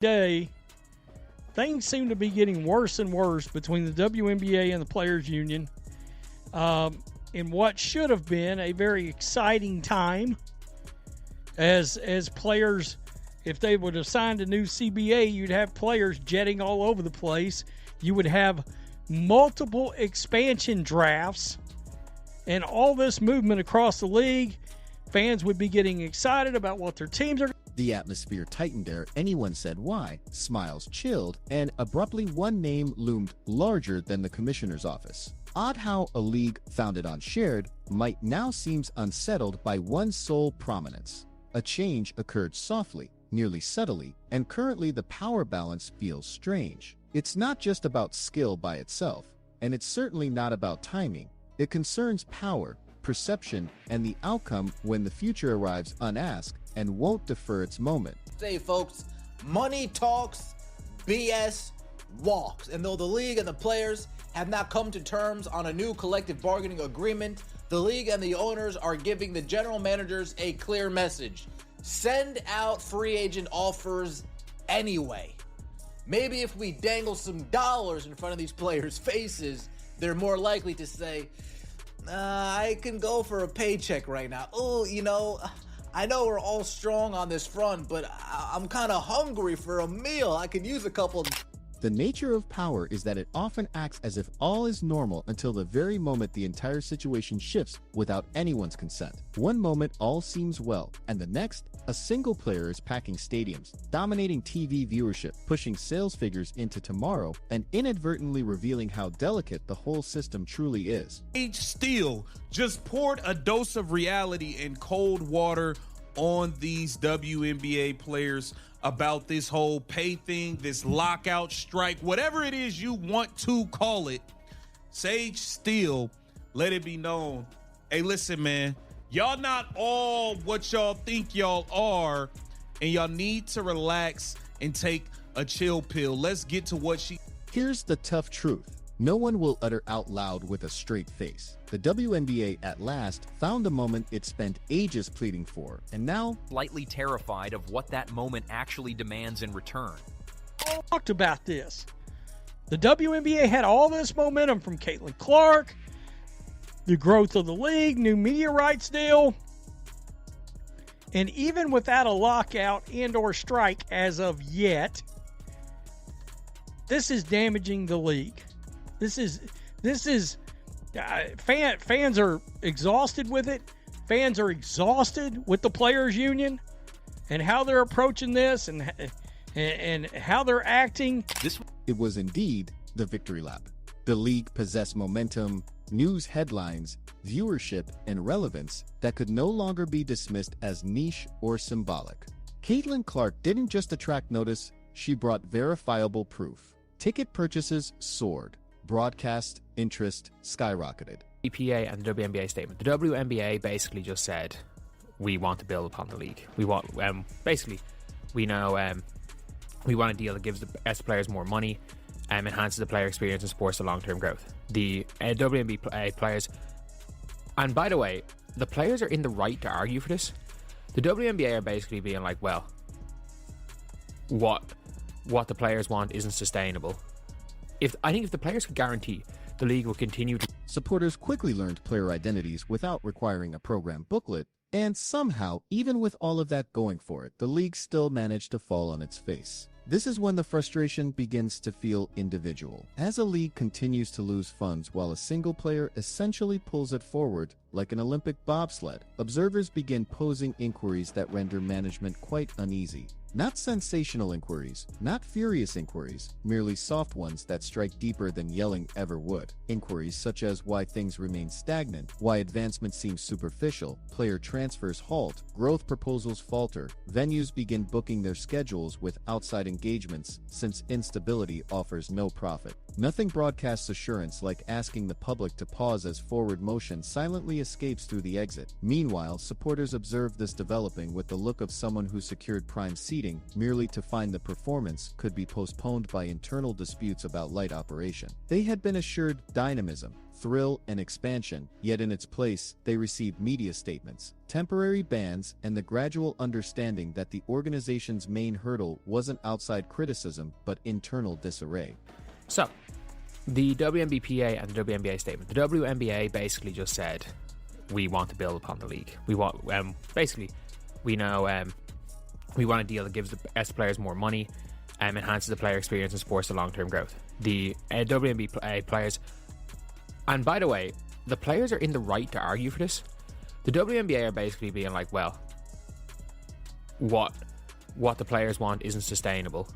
day, things seem to be getting worse and worse between the WNBA and the Players Union in what should have been a very exciting time as players. If they would have signed a new CBA, you'd have players jetting all over the place. You would have multiple expansion drafts and all this movement across the league. Fans would be getting excited about what their teams are. The atmosphere tightened ere anyone said why, smiles chilled, and abruptly one name loomed larger than the commissioner's office. Odd how a league founded on shared might now seems unsettled by one sole prominence. A change occurred softly, nearly subtly, and currently the power balance feels strange. It's not just about skill by itself, and it's certainly not about timing. It concerns power, perception, and the outcome when the future arrives unasked and won't defer its moment. Say, folks, money talks, BS walks. And though the league and the players have not come to terms on a new collective bargaining agreement, the league and the owners are giving the general managers a clear message. Send out free agent offers anyway. Maybe if we dangle some dollars in front of these players' faces, they're more likely to say, I can go for a paycheck right now. Oh, I know we're all strong on this front, but I'm kind of hungry for a meal. I could use a couple. The nature of power is that it often acts as if all is normal until the very moment the entire situation shifts without anyone's consent. One moment all seems well, and the next, a single player is packing stadiums, dominating TV viewership, pushing sales figures into tomorrow, and inadvertently revealing how delicate the whole system truly is. Sage Steele just poured a dose of reality and cold water on these WNBA players about this whole pay thing, this lockout strike, whatever it is you want to call it. Sage Steele let it be known, hey, listen, man, y'all not all what y'all think y'all are, and y'all need to relax and take a chill pill. Let's get to what she... Here's the tough truth. No one will utter out loud with a straight face. The WNBA at last found a moment it spent ages pleading for, and now... Slightly terrified of what that moment actually demands in return. Talked about this. The WNBA had all this momentum from Caitlin Clark, the growth of the league, new media rights deal, and even without a lockout and or strike as of yet, this is damaging the league. This is fans are exhausted with it. Fans are exhausted with the Players Union and how they're approaching this and how they're acting. It was indeed the victory lap. The league possessed momentum, news headlines, viewership, and relevance that could no longer be dismissed as niche or symbolic. Caitlin Clark didn't just attract notice, she brought verifiable proof. Ticket purchases soared. Broadcast interest skyrocketed. EPA and the WNBA statement. The WNBA basically just said, we want to build upon the league. We want, we know we want a deal that gives the best players more money, enhances the player experience, and supports the long-term growth. The WNBA players, and by the way, the players are in the right to argue for this. The WNBA are basically being like, well, what the players want isn't sustainable. I think if the players could guarantee the league will continue to... Supporters quickly learned player identities without requiring a program booklet, and somehow, even with all of that going for it, the league still managed to fall on its face. This is when the frustration begins to feel individual. As a league continues to lose funds while a single player essentially pulls it forward like an Olympic bobsled, observers begin posing inquiries that render management quite uneasy. Not sensational inquiries, not furious inquiries, merely soft ones that strike deeper than yelling ever would. Inquiries such as why things remain stagnant, why advancement seems superficial, player transfers halt, growth proposals falter, venues begin booking their schedules with outside engagements since instability offers no profit. Nothing broadcasts assurance like asking the public to pause as forward motion silently escapes through the exit. Meanwhile, supporters observe this developing with the look of someone who secured prime seat cheating merely to find the performance could be postponed by internal disputes about light operation. They had been assured dynamism, thrill, and expansion, yet in its place, they received media statements, temporary bans, and the gradual understanding that the organization's main hurdle wasn't outside criticism but internal disarray. So, the WNBPA and the WNBA statement. The WNBA basically just said, we want to build upon the league. We want, basically, we know we want a deal that gives the best players more money, enhances the player experience, and supports the long-term growth. The WNBA players, and by the way, the players are in the right to argue for this. The WNBA are basically being like, well, what the players want isn't sustainable.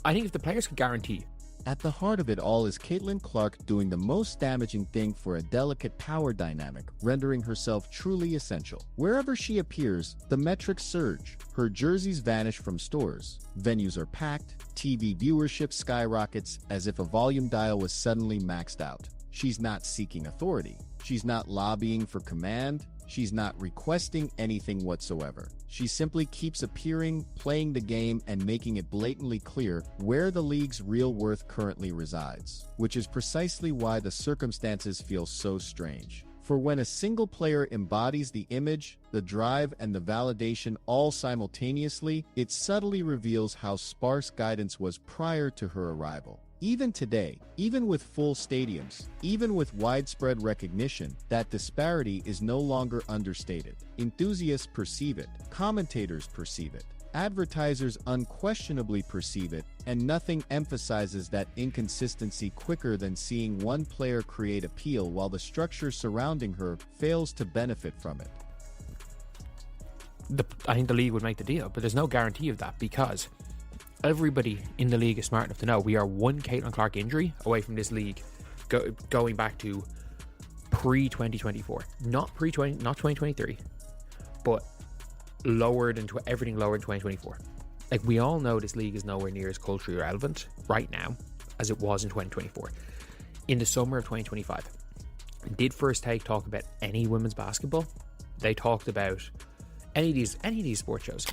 I think if the players could guarantee. At the heart of it all is Caitlin Clark doing the most damaging thing for a delicate power dynamic, rendering herself truly essential. Wherever she appears, the metrics surge. Her jerseys vanish from stores. Venues are packed. TV viewership skyrockets as if a volume dial was suddenly maxed out. She's not seeking authority. She's not lobbying for command. She's not requesting anything whatsoever. She simply keeps appearing, playing the game, and making it blatantly clear where the league's real worth currently resides, which is precisely why the circumstances feel so strange. For when a single player embodies the image, the drive, and the validation all simultaneously, it subtly reveals how sparse guidance was prior to her arrival. Even today, even with full stadiums, even with widespread recognition, that disparity is no longer understated. Enthusiasts perceive it, commentators perceive it, advertisers unquestionably perceive it, and nothing emphasizes that inconsistency quicker than seeing one player create appeal while the structure surrounding her fails to benefit from it. I think the league would make the deal, but there's no guarantee of that because everybody in the league is smart enough to know we are one Caitlin Clark injury away from this league going back to pre-2024, not 2023, but everything lower than 2024. Like, we all know this league is nowhere near as culturally relevant right now as it was in 2024. In the summer of 2025, did First Take talk about any women's basketball? They talked about any of these sports shows.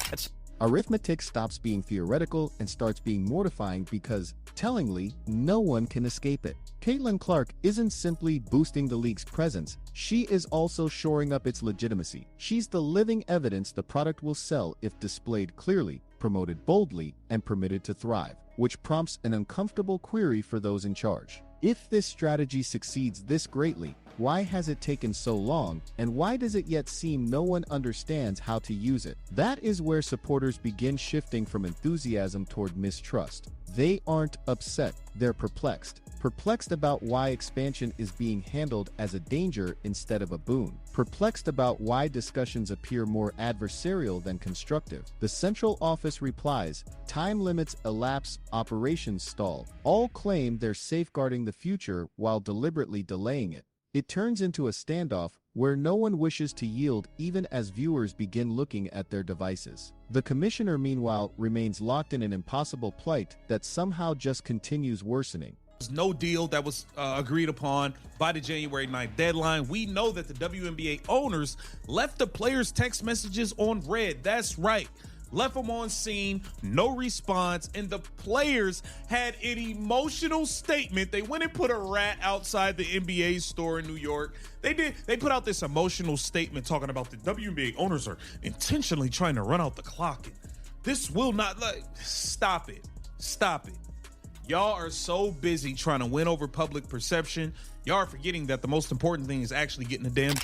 Arithmetic stops being theoretical and starts being mortifying because, tellingly, no one can escape it. Caitlin Clark isn't simply boosting the league's presence, she is also shoring up its legitimacy. She's the living evidence the product will sell if displayed clearly, promoted boldly, and permitted to thrive, which prompts an uncomfortable query for those in charge. If this strategy succeeds this greatly, why has it taken so long, and why does it yet seem no one understands how to use it? That is where supporters begin shifting from enthusiasm toward mistrust. They aren't upset, they're perplexed. Perplexed about why expansion is being handled as a danger instead of a boon. Perplexed about why discussions appear more adversarial than constructive. The central office replies, time limits elapse, operations stall. All claim they're safeguarding the future while deliberately delaying it. It turns into a standoff where no one wishes to yield even as viewers begin looking at their devices. The commissioner, meanwhile, remains locked in an impossible plight that somehow just continues worsening. There's no deal that was agreed upon by the January 9th deadline. We know that the WNBA owners left the players' text messages on red. That's right. Left them on scene, no response, and the players had an emotional statement. They went and put a rat outside the NBA store in New York. They put out this emotional statement talking about the WNBA owners are intentionally trying to run out the clock. And this will not, stop it. Y'all are so busy trying to win over public perception. Y'all are forgetting that the most important thing is actually getting the damn.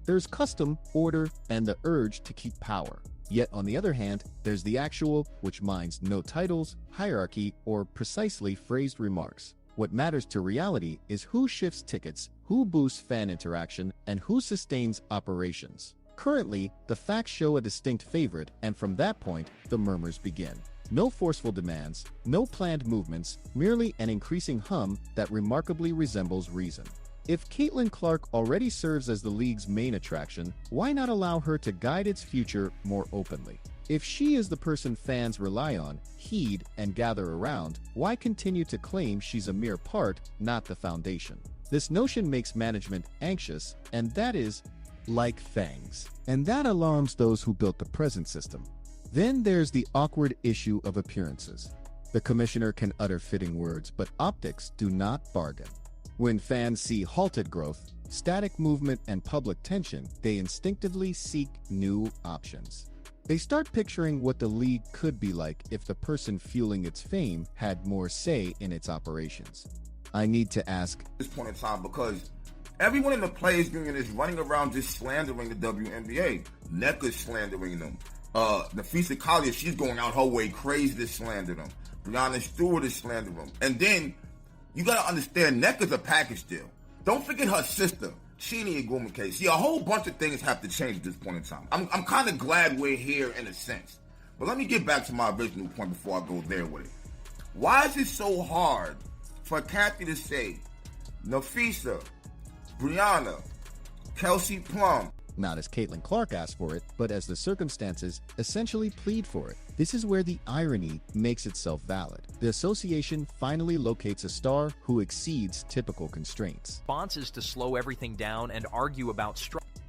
There's custom, order, and the urge to keep power. Yet, on the other hand, there's the actual, which minds no titles, hierarchy, or precisely phrased remarks. What matters to reality is who shifts tickets, who boosts fan interaction, and who sustains operations. Currently, the facts show a distinct favorite, and from that point, the murmurs begin. No forceful demands, no planned movements, merely an increasing hum that remarkably resembles reason. If Caitlin Clark already serves as the league's main attraction, why not allow her to guide its future more openly? If she is the person fans rely on, heed, and gather around, why continue to claim she's a mere part, not the foundation? This notion makes management anxious, and that is like fangs. And that alarms those who built the present system. Then there's the awkward issue of appearances. The commissioner can utter fitting words, but optics do not bargain. When fans see halted growth, static movement, and public tension, they instinctively seek new options. They start picturing what the league could be like if the person fueling its fame had more say in its operations. I need to ask at this point in time, because everyone in the players union is running around just slandering the WNBA. NECA's slandering them. Nafisa Collier, she's going out her way crazy to slander them. Brianna Stewart is slandering them. And then you gotta understand, NECA's a package deal. Don't forget her sister, Chini Agumake. See, a whole bunch of things have to change at this point in time. I'm kind of glad we're here in a sense. But let me get back to my original point before I go there with it. Why is it so hard for Kathy to say Nafisa, Brianna, Kelsey Plum? Not as Caitlin Clark asked for it, but as the circumstances essentially plead for it. This is where the irony makes itself valid. The association finally locates a star who exceeds typical constraints. Response is to slow everything down and argue about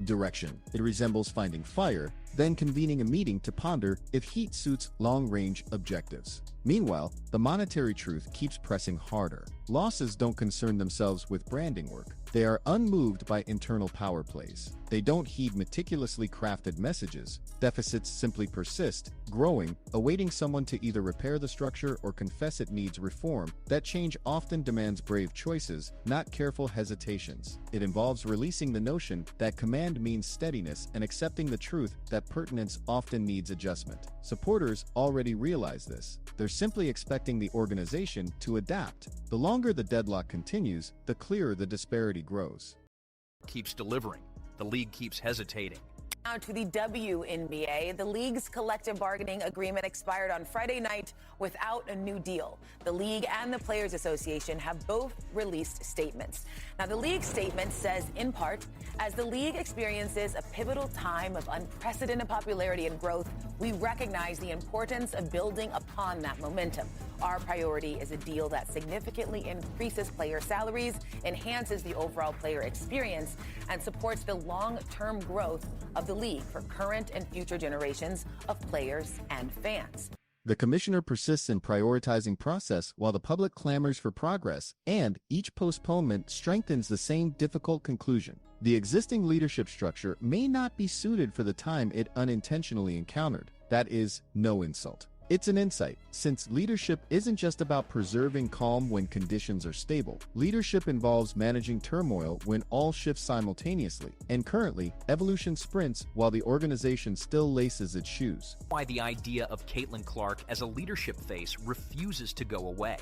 Direction. It resembles finding fire, then convening a meeting to ponder if heat suits long-range objectives. Meanwhile, the monetary truth keeps pressing harder. Losses don't concern themselves with branding work. They are unmoved by internal power plays. They don't heed meticulously crafted messages. Deficits simply persist, growing, awaiting someone to either repair the structure or confess it needs reform. That change often demands brave choices, not careful hesitations. It involves releasing the notion that command means steadiness and accepting the truth that pertinence often needs adjustment. Supporters already realize this. They're simply expecting the organization to adapt. The longer the deadlock continues, the clearer the disparity grows. keeps delivering. The league keeps hesitating. Now to the WNBA. The league's collective bargaining agreement expired on Friday night without a new deal. The league and the Players Association have both released statements. Now, the league statement says, in part, as the league experiences a pivotal time of unprecedented popularity and growth, we recognize the importance of building upon that momentum. Our priority is a deal that significantly increases player salaries, enhances the overall player experience, and supports the long-term growth of the league for current and future generations of players and fans. The commissioner persists in prioritizing process while the public clamors for progress, and each postponement strengthens the same difficult conclusion. The existing leadership structure may not be suited for the time it unintentionally encountered. That is no insult. It's an insight, since leadership isn't just about preserving calm when conditions are stable. Leadership involves managing turmoil when all shifts simultaneously, and currently, evolution sprints while the organization still laces its shoes. Why the idea of Caitlin Clark as a leadership face refuses to go away.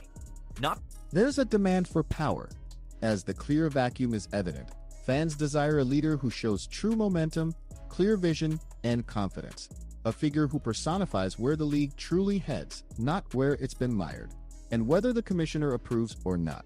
There's a demand for power. As the clear vacuum is evident, fans desire a leader who shows true momentum, clear vision, and confidence. A figure who personifies where the league truly heads, not where it's been mired, and whether the commissioner approves or not.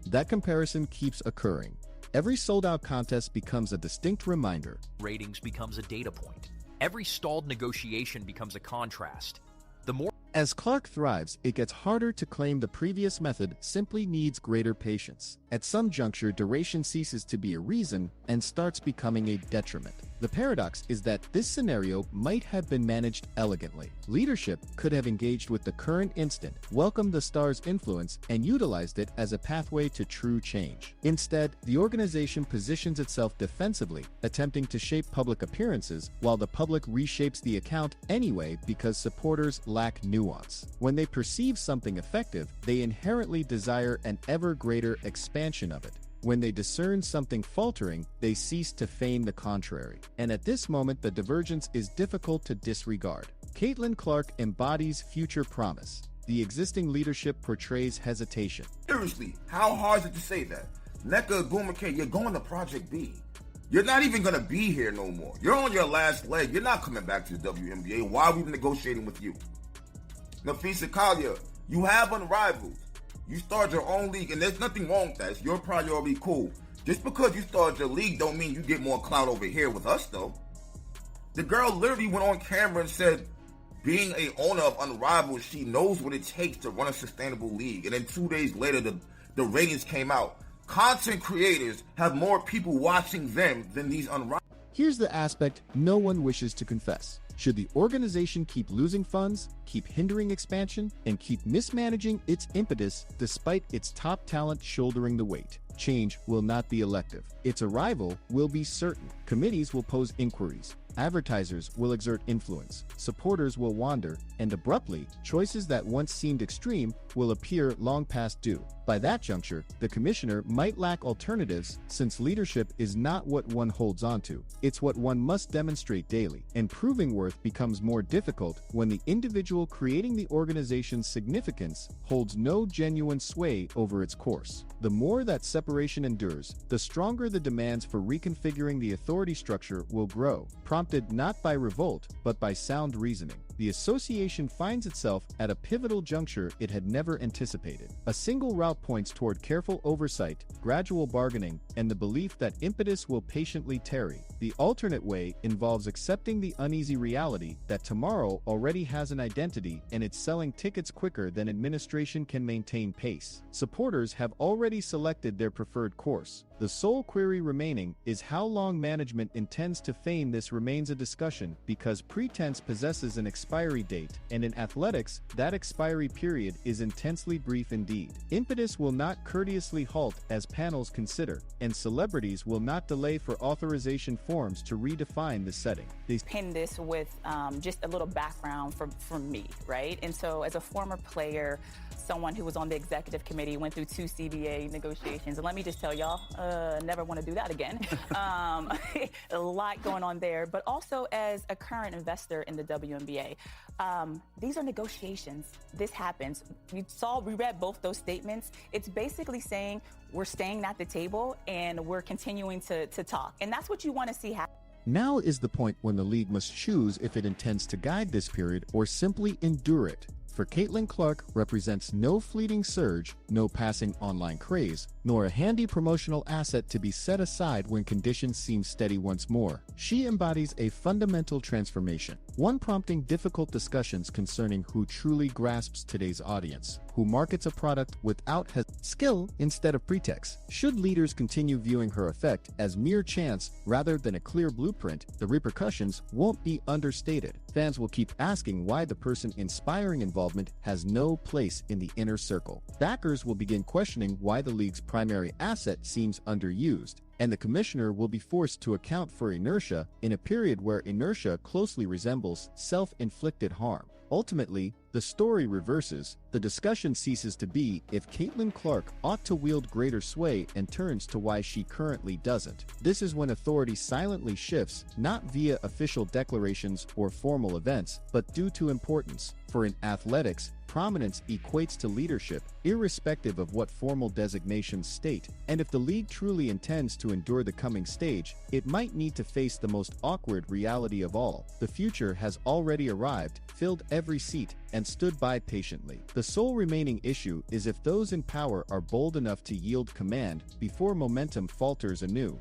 That comparison keeps occurring. Every sold-out contest becomes a distinct reminder. Ratings becomes a data point. Every stalled negotiation becomes a contrast. The more As Clark thrives, it gets harder to claim the previous method simply needs greater patience. At some juncture, duration ceases to be a reason and starts becoming a detriment. The paradox is that this scenario might have been managed elegantly. Leadership could have engaged with the current instant, welcomed the star's influence, and utilized it as a pathway to true change. Instead, the organization positions itself defensively, attempting to shape public appearances, while the public reshapes the account anyway because supporters lack nuance. When they perceive something effective, they inherently desire an ever greater expansion of it. When they discern something faltering, they cease to feign the contrary. And at this moment, the divergence is difficult to disregard. Caitlin Clark embodies future promise. The existing leadership portrays hesitation. Seriously, how hard is it to say that? Nneka Ogwumike, you're going to Project B. You're not even going to be here no more. You're on your last leg. You're not coming back to the WNBA. Why are we negotiating with you? Nafisa Collier, you have unrivaled. You started your own league, and there's nothing wrong with that. It's your priority, cool. Just because you started your league don't mean you get more clout over here with us, though. The girl literally went on camera and said, being a owner of Unrivaled, she knows what it takes to run a sustainable league. And then 2 days later, the ratings came out. Content creators have more people watching them than these Unrivaled. Here's the aspect no one wishes to confess. Should the organization keep losing funds, keep hindering expansion, and keep mismanaging its impetus despite its top talent shouldering the weight? Change will not be elective. Its arrival will be certain. Committees will pose inquiries. Advertisers will exert influence. Supporters will wander, and abruptly, choices that once seemed extreme will appear long past due. By that juncture, the commissioner might lack alternatives since leadership is not what one holds onto. It's what one must demonstrate daily, and proving worth becomes more difficult when the individual creating the organization's significance holds no genuine sway over its course. The more that separation endures, the stronger the demands for reconfiguring the authority structure will grow, prompted not by revolt, but by sound reasoning. The association finds itself at a pivotal juncture it had never anticipated. A single route points toward careful oversight, gradual bargaining, and the belief that impetus will patiently tarry. The alternate way involves accepting the uneasy reality that tomorrow already has an identity and it's selling tickets quicker than administration can maintain pace. Supporters have already selected their preferred course. The sole query remaining is how long management intends to feign this remains a discussion because pretense possesses an expiry date, and in athletics, that expiry period is intensely brief indeed. Impetus will not courteously halt as panels consider, and celebrities will not delay for authorization forms to redefine the setting. Pin this with just a little background from me, right? And so as a former player, someone who was on the executive committee, went through 2 CBA negotiations, and let me just tell y'all, never want to do that again. A lot going on there, but also as a current investor in the WNBA, these are negotiations. This happens. We read both those statements. It's basically saying we're staying at the table and we're continuing to talk, and that's what you want to see happen. Now is the point when the league must choose if it intends to guide this period or simply endure it. For Caitlin Clark represents no fleeting surge, no passing online craze, nor a handy promotional asset to be set aside when conditions seem steady once more. She embodies a fundamental transformation, one prompting difficult discussions concerning who truly grasps today's audience, who markets a product without skill instead of pretext. Should leaders continue viewing her effect as mere chance rather than a clear blueprint, the repercussions won't be understated. Fans will keep asking why the person inspiring involvement has no place in the inner circle. Backers will begin questioning why the league's primary asset seems underused, and the commissioner will be forced to account for inertia in a period where inertia closely resembles self-inflicted harm. Ultimately, the story reverses. The discussion ceases to be if Caitlin Clark ought to wield greater sway and turns to why she currently doesn't. This is when authority silently shifts, not via official declarations or formal events, but due to importance. For in athletics, prominence equates to leadership, irrespective of what formal designations state, and if the league truly intends to endure the coming stage, it might need to face the most awkward reality of all. The future has already arrived, filled every seat, and stood by patiently. The sole remaining issue is if those in power are bold enough to yield command before momentum falters anew.